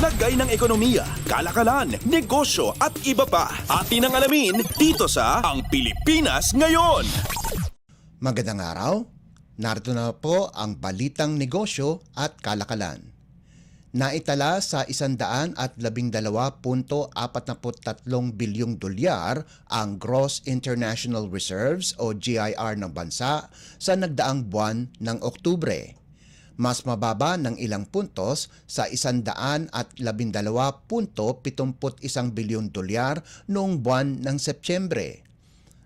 Lagay ng ekonomiya, kalakalan, negosyo at iba pa. Atin ang alamin dito sa Ang Pilipinas Ngayon. Magandang araw. Narito na po ang balitang negosyo at kalakalan. Naitala sa 112.43 bilyong dolyar ang Gross International Reserves o GIR ng bansa sa nagdaang buwan ng Oktubre. Mas mababa ng ilang puntos sa 112.71 bilyon dolyar noong buwan ng Setyembre.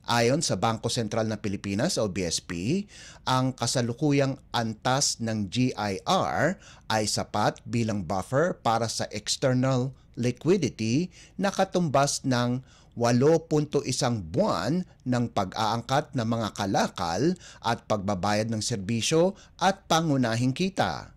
Ayon sa Bangko Sentral ng Pilipinas o BSP, ang kasalukuyang antas ng GIR ay sapat bilang buffer para sa external liquidity na katumbas ng 8.1 buwan ng pag-aangkat ng mga kalakal at pagbabayad ng serbisyo at pangunahing kita.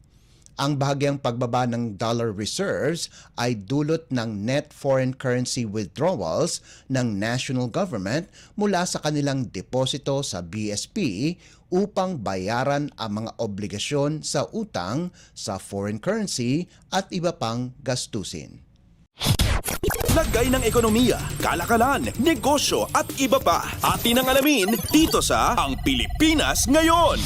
Ang bahagyang pagbaba ng dollar reserves ay dulot ng net foreign currency withdrawals ng national government mula sa kanilang deposito sa BSP upang bayaran ang mga obligasyon sa utang sa foreign currency at iba pang gastusin. Lagay ng ekonomiya, kalakalan, negosyo at iba pa. Atin ang alamin dito sa Ang Pilipinas Ngayon.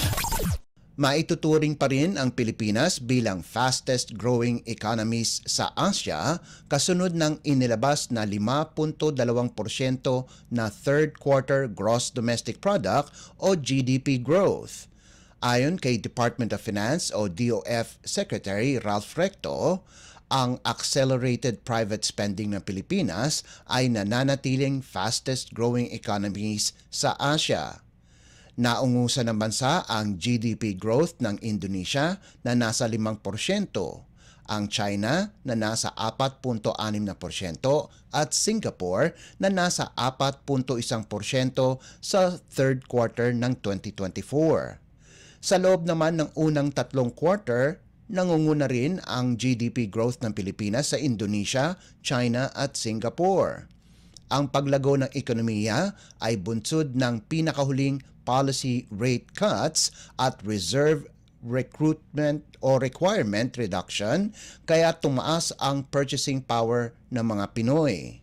Maituturing pa rin ang Pilipinas bilang fastest growing economies sa Asia kasunod ng inilabas na 5.2% na third quarter gross domestic product o GDP growth. Ayon kay Department of Finance o DOF Secretary Ralph Recto, ang accelerated private spending ng Pilipinas ay nananatiling fastest growing economies sa Asia. Naungusan ng bansa ang GDP growth ng Indonesia na nasa 5%, ang China na nasa 4.6% at Singapore na nasa 4.1% sa third quarter ng 2024. Sa loob naman ng unang tatlong quarter, nangunguna rin ang GDP growth ng Pilipinas sa Indonesia, China at Singapore. Ang paglago ng ekonomiya ay bunsod ng pinakahuling policy rate cuts at reserve recruitment o requirement reduction kaya tumaas ang purchasing power ng mga Pinoy.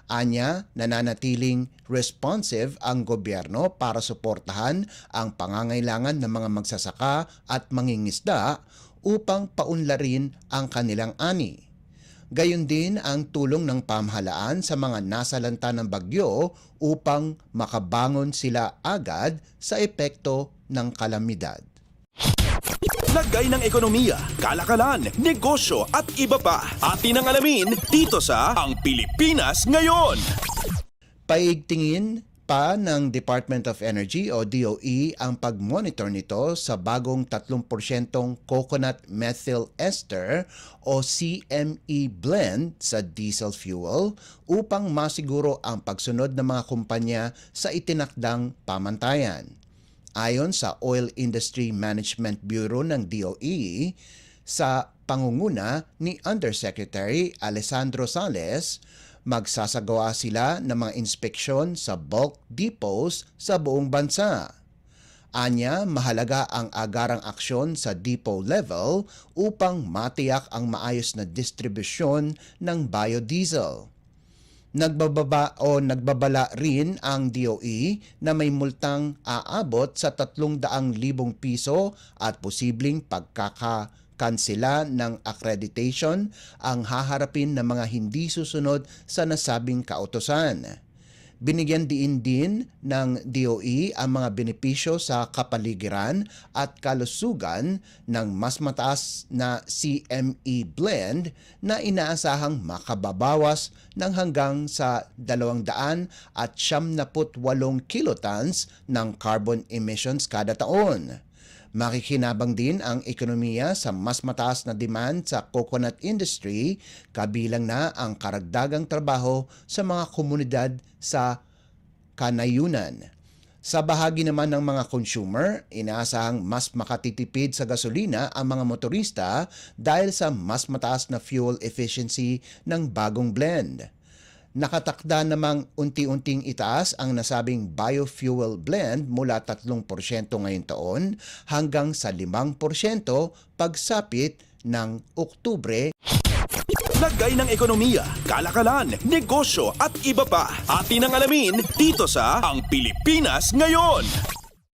Anya, nananatiling responsive ang gobyerno para suportahan ang pangangailangan ng mga magsasaka at mangingisda upang paunlarin ang kanilang ani. Gayon din ang tulong ng pamahalaan sa mga nasalanta ng bagyo upang makabangon sila agad sa epekto ng kalamidad. Lagay ng ekonomiya, kalakalan, negosyo at iba pa. Atin ang alamin dito sa Ang Pilipinas Ngayon. Paigtingin pa ng Department of Energy o DOE ang pag-monitor nito sa bagong 3% coconut methyl ester o CME blend sa diesel fuel upang masiguro ang pagsunod ng mga kumpanya sa itinakdang pamantayan. Ayon sa Oil Industry Management Bureau ng DOE, sa pangunguna ni Undersecretary Alessandro Sales, magsasagawa sila ng mga inspeksyon sa bulk depots sa buong bansa. Anya, mahalaga ang agarang aksyon sa depot level upang matiyak ang maayos na distribusyon ng biodiesel. Nagbabala rin ang DOE na may multang aabot sa 300,000 piso at posibleng pagkakansela ng accreditation ang haharapin ng mga hindi susunod sa nasabing kautusan. Binigyan din ng DOE ang mga benepisyo sa kapaligiran at kalusugan ng mas mataas na CME blend na inaasahang makababawas ng hanggang sa 278 kilotons ng carbon emissions kada taon. Makikinabang din ang ekonomiya sa mas mataas na demand sa coconut industry, kabilang na ang karagdagang trabaho sa mga komunidad sa kanayunan. Sa bahagi naman ng mga consumer, inaasahang mas makatitipid sa gasolina ang mga motorista dahil sa mas mataas na fuel efficiency ng bagong blend. Nakatakda namang unti-unting itaas ang nasabing biofuel blend mula 3% ngayong taon hanggang sa 5% pagsapit ng Oktubre. Lagay ng ekonomiya, kalakalan, negosyo at iba pa. Atin ang alamin dito sa Ang Pilipinas Ngayon.